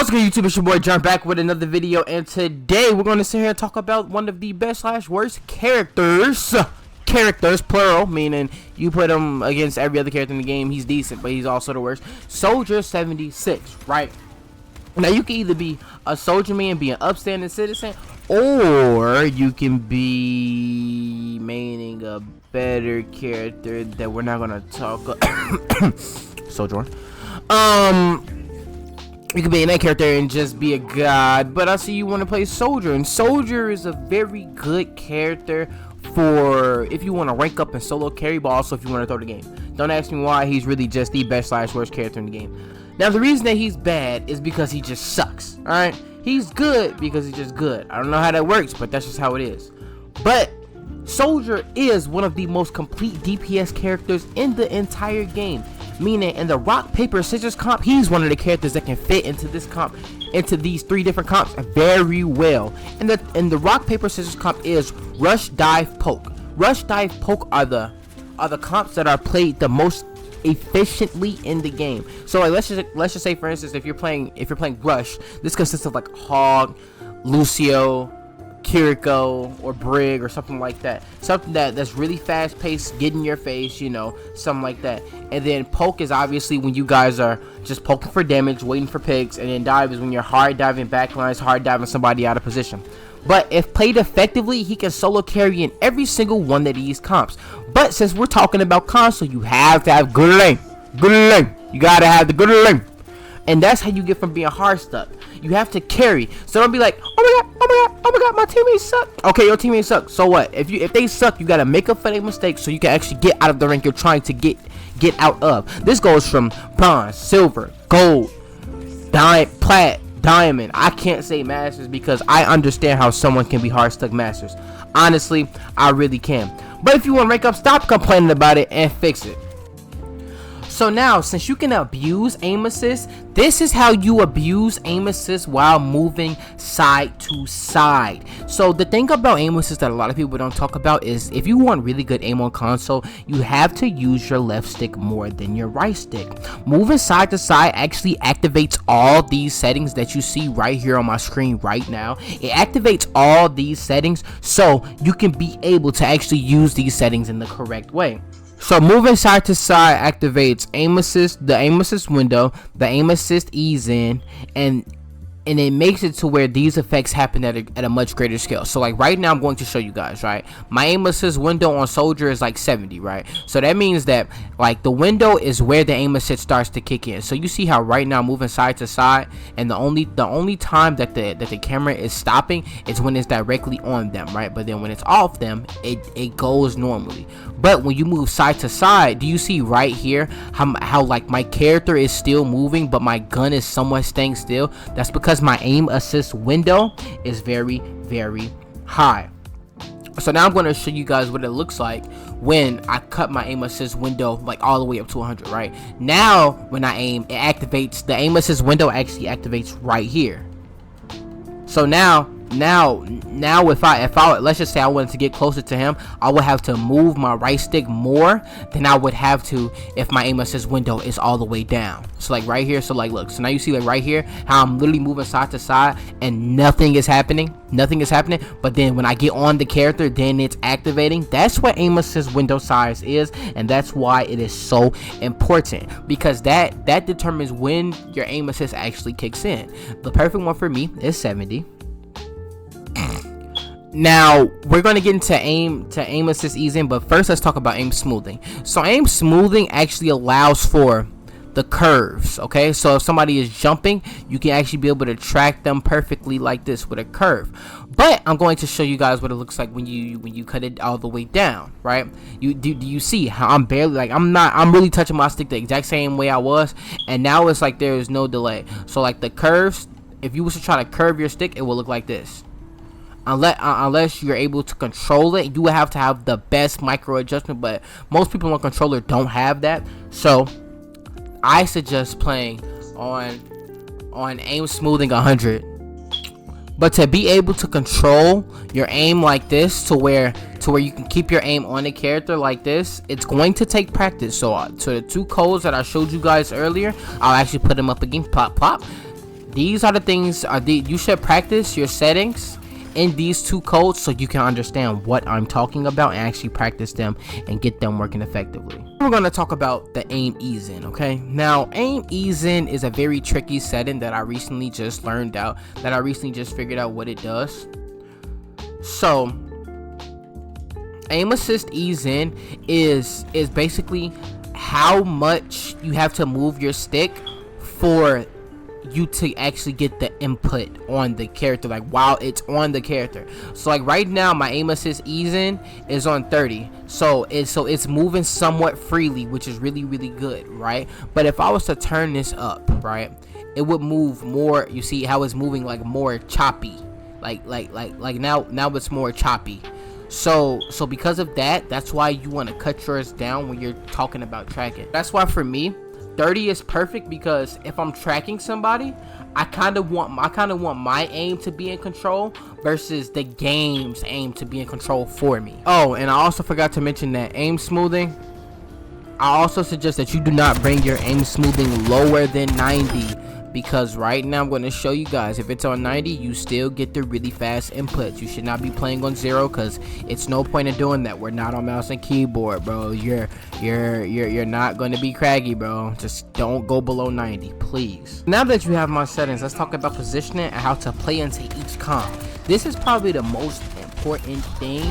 What's good, YouTube? It's your boy John back with another video, and today we're going to sit here and talk about one of the best / worst characters, plural, meaning you put him against every other character in the game, he's decent, but he's also the worst. Soldier 76, right? Now you can either be a soldier man, be an upstanding citizen, or you can be meaning a better character that we're not gonna talk. Soldier. You could be an A character and just be a god, but I see you want to play Soldier, and Soldier is a very good character for if you want to rank up in solo carry, but also if you want to throw the game. Don't ask me why, he's really just the best / worst character in the game. Now the reason that he's bad is because he just sucks, alright? He's good because he's just good. I don't know how that works, but that's just how it is. But Soldier is one of the most complete DPS characters in the entire game. Meaning in the rock, paper, scissors comp, he's one of the characters that can fit into this comp, into these 3 different comps very well. And the rock, paper, scissors comp is rush, dive, poke. Rush, dive, poke are the comps that are played the most efficiently in the game. So like let's just say, for instance, if you're playing rush, this consists of like Hog, Lucio, Kiriko, or Brig, or something like that. Something that's really fast paced, get in your face, you know, something like that. And then poke is obviously when you guys are just poking for damage, waiting for pigs. And then dive is when you're hard diving backlines, hard diving somebody out of position. But if played effectively, he can solo carry in every single one of these comps. But since we're talking about console, you have to have good lane. You gotta have the good lane. And that's how you get from being hard stuck. You have to carry. So don't be like, oh my god, my teammates suck. Okay, your teammates suck. So what? If they suck, you gotta make up for their mistakes so you can actually get out of the rank you're trying to get out of. This goes from bronze, silver, gold, plat, diamond. I can't say masters because I understand how someone can be hard stuck masters. Honestly, I really can. But if you want to rank up, stop complaining about it and fix it. So now, since you can abuse aim assist, this is how you abuse aim assist while moving side to side. So the thing about aim assist that a lot of people don't talk about is if you want really good aim on console, you have to use your left stick more than your right stick. Moving side to side actually activates all these settings that you see right here on my screen right now. It activates all these settings so you can be able to actually use these settings in the correct way. So moving side to side activates aim assist, the aim assist window, the aim assist ease in, and it makes it to where these effects happen at a much greater scale. So like right now I'm going to show you guys, right? My aim assist window on Soldier is like 70, right? So that means that like the window is where the aim assist starts to kick in. So you see how right now I'm moving side to side, and the only time that the camera is stopping is when it's directly on them, right? But then when it's off them, it goes normally. But when you move side to side, do you see right here how like my character is still moving but my gun is somewhat staying still? That's because my aim assist window is very, very high. So now I'm going to show you guys what it looks like when I cut my aim assist window like all the way up to 100. Right now, when I aim, it activates, the aim assist window actually activates right here. So now if I let's just say I wanted to get closer to him, I would have to move my right stick more than I would have to if my aim assist window is all the way down. So like right here, so like look, so now you see like right here how I'm literally moving side to side and nothing is happening. But then when I get on the character, then it's activating. That's what aim assist window size is, and that's why it is so important, because that determines when your aim assist actually kicks in. The perfect one for me is 70. Now we're going to get into aim assist easing, but first let's talk about aim smoothing. So aim smoothing actually allows for the curves. Okay, so if somebody is jumping, you can actually be able to track them perfectly like this with a curve. But I'm going to show you guys what it looks like when you cut it all the way down, right? Do you see how I'm barely, like I'm really touching my stick the exact same way I was, and now it's like there is no delay. So like the curves, if you was to try to curve your stick, it will look like this. Unless you're able to control it, you would have to have the best micro adjustment, but most people on controller don't have that. So I suggest playing on aim smoothing 100. But to be able to control your aim like this to where you can keep your aim on a character like this, it's going to take practice. So the 2 codes that I showed you guys earlier, I'll actually put them up again. Plop. These are the things you should practice your settings in these 2 codes so you can understand what I'm talking about and actually practice them and get them working effectively. We're going to talk about the aim ease in. Okay, now aim ease in is a very tricky setting that I recently just figured out what it does. So aim assist ease in is basically how much you have to move your stick for you to actually get the input on the character, like while it's on the character. So like right now my aim assist ease in is on 30, so it's moving somewhat freely, which is really good, right? But if I was to turn this up, right, it would move more. You see how it's moving like more choppy, like now it's more choppy. So because of that, that's why you want to cut yours down when you're talking about tracking. That's why for me 30 is perfect, because if I'm tracking somebody, I kind of want my aim to be in control versus the game's aim to be in control for me. Oh, and I also forgot to mention that aim smoothing, I also suggest that you do not bring your aim smoothing lower than 90, because right now I'm going to show you guys, if it's on 90, you still get the really fast inputs. You should not be playing on 0, because it's no point in doing that. We're not on mouse and keyboard, bro. You're not going to be craggy, bro. Just don't go below 90, please. Now that you have my settings, let's talk about positioning and how to play into each comp. This is probably the most important thing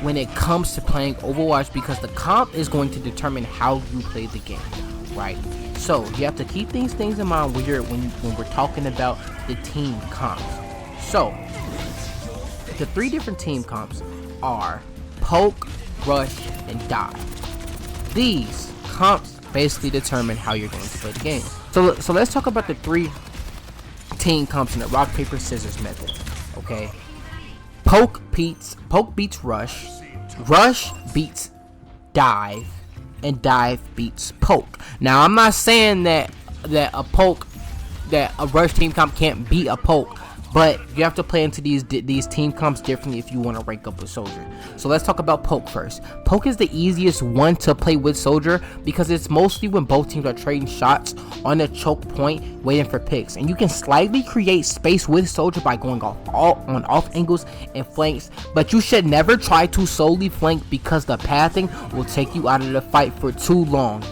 when it comes to playing Overwatch, because the comp is going to determine how you play the game, right? So you have to keep these things in mind when we're talking about the team comps. So the 3 different team comps are poke, rush, and dive. These comps basically determine how you're going to play the game. So let's talk about the 3 team comps in the rock paper scissors method. Okay, poke beats rush, rush beats dive, and dive beats poke. Now I'm not saying that a rush team comp can't beat a poke, but you have to play into these team comps differently if you want to rank up with soldier. So let's talk about poke first. Poke is the easiest one to play with soldier, because it's mostly when both teams are trading shots on a choke point waiting for picks, and you can slightly create space with soldier by going off angles and flanks, but you should never try to solely flank, because the pathing will take you out of the fight for too long.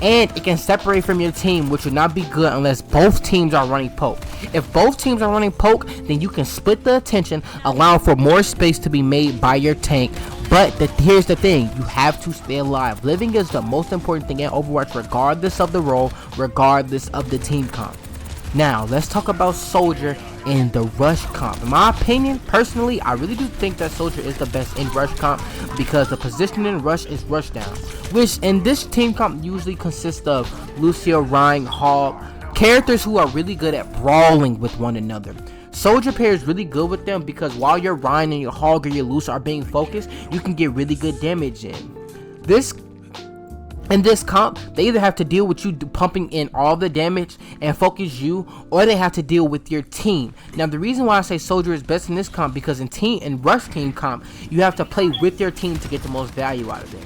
And it can separate from your team, which would not be good unless both teams are running poke. If both teams are running poke, then you can split the attention, allowing for more space to be made by your tank. But here's the thing, you have to stay alive. Living is the most important thing in Overwatch, regardless of the role, regardless of the team comp. Now, let's talk about soldier in the rush comp. In my opinion, personally, I really do think that soldier is the best in rush comp, because the positioning in rush is rush down, which in this team comp usually consists of Lucio, Ryan, Hog, characters who are really good at brawling with one another. Soldier pairs really good with them, because while your Ryan and your Hog or your Lucio are being focused, you can get really good damage in. In this comp, they either have to deal with you pumping in all the damage and focus you, or they have to deal with your team. Now, the reason why I say soldier is best in this comp, because in rush team comp, you have to play with your team to get the most value out of it.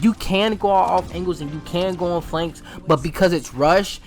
You can go off angles and you can go on flanks, but because it's rush,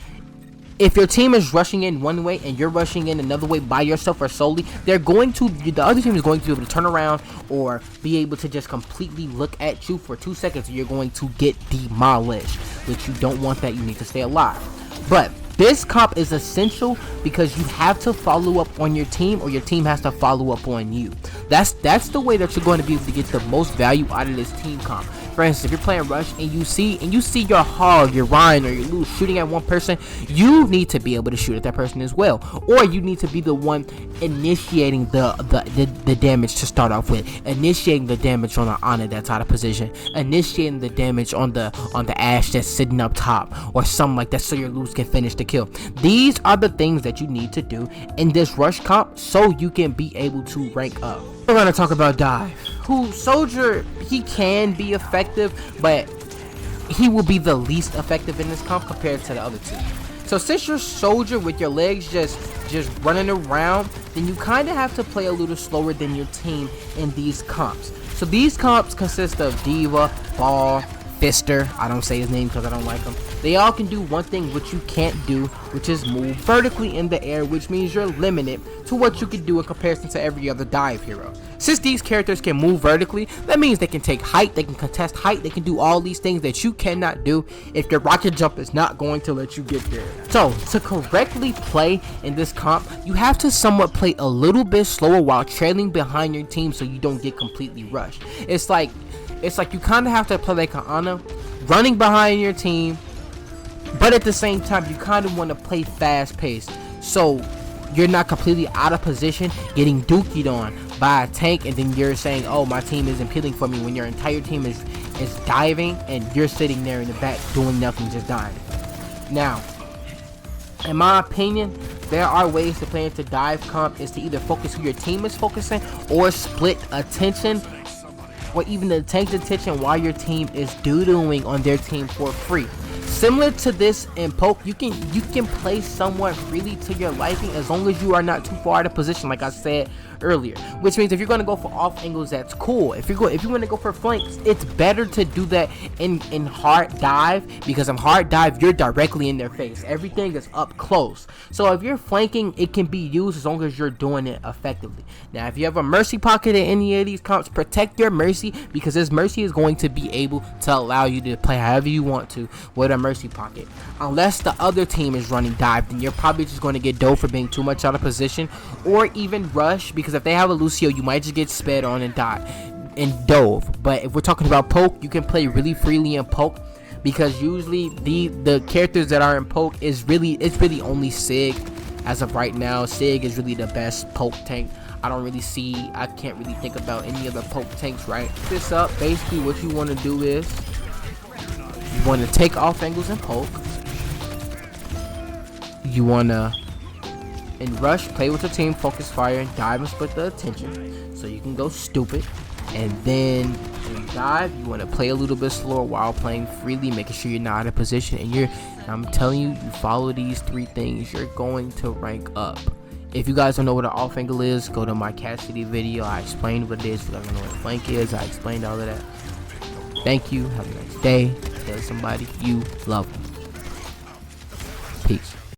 if your team is rushing in one way and you're rushing in another way by yourself or solely, the other team is going to be able to turn around or be able to just completely look at you for 2 seconds, and you're going to get demolished, which you don't want that. You need to stay alive. But this comp is essential, because you have to follow up on your team, or your team has to follow up on you. That's the way that you're going to be able to get the most value out of this team comp. For instance, if you're playing rush and you see your Hog, your Ryan, or your Luz shooting at one person, you need to be able to shoot at that person as well, or you need to be the one initiating the damage to start off with, initiating the damage on the Ana that's out of position, initiating the damage on the Ashe that's sitting up top, or something like that, so your Luz can finish the kill. These are the things that you need to do in this rush comp so you can be able to rank up. We're going to talk about dive. Soldier, he can be effective, but he will be the least effective in this comp compared to the other two. So since you're soldier with your legs just running around, then you kind of have to play a little slower than your team in these comps. So these comps consist of Diva, Ball, Fister, I don't say his name because I don't like him. They all can do one thing which you can't do, which is move vertically in the air, which means you're limited to what you can do in comparison to every other dive hero. Since these characters can move vertically, that means they can take height, they can contest height, they can do all these things that you cannot do if your rocket jump is not going to let you get there. So, to correctly play in this comp, you have to somewhat play a little bit slower while trailing behind your team so you don't get completely rushed. It's like you kind of have to play like an Ana, running behind your team, but at the same time you kind of want to play fast paced so you're not completely out of position getting dookied on by a tank, and then you're saying, oh, my team isn't peeling for me, when your entire team is diving and you're sitting there in the back doing nothing, just dying. Now, in my opinion, there are ways to play into dive comp, is to either focus who your team is focusing or split attention, or even the tank's attention while your team is doodling on their team for free. Similar to this in poke, you can play somewhat freely to your liking as long as you are not too far out of position, like I said earlier. Which means if you're gonna go for off angles, that's cool. If you want to go for flanks, it's better to do that in hard dive, because in hard dive you're directly in their face. Everything is up close. So if you're flanking, it can be used as long as you're doing it effectively. Now, if you have a mercy pocket in any of these comps, protect your mercy, because this mercy is going to be able to allow you to play however you want to with a mercy pocket. Unless the other team is running dive, then you're probably just going to get dove for being too much out of position, or even rush, because if they have a Lucio, you might just get sped on and die and dove. But if we're talking about poke, you can play really freely in poke, because usually the characters that are in poke it's really only Sig as of right now. Sig is really the best poke tank. I can't really think about any other poke tanks right this up. Basically what you want to do is you want to take off angles and poke. You want to in rush play with your team, focus fire, and dive and split the attention so you can go stupid. And then in dive you want to play a little bit slower while playing freely, making sure you're not out of position. And I'm telling you, you follow these 3 things, you're going to rank up. If you guys don't know what an off angle is, go to my Cat City video. I explained what it is. If you guys don't know what a flank is, I explained all of that. Thank you. Have a nice day. Tell somebody you love them. Peace.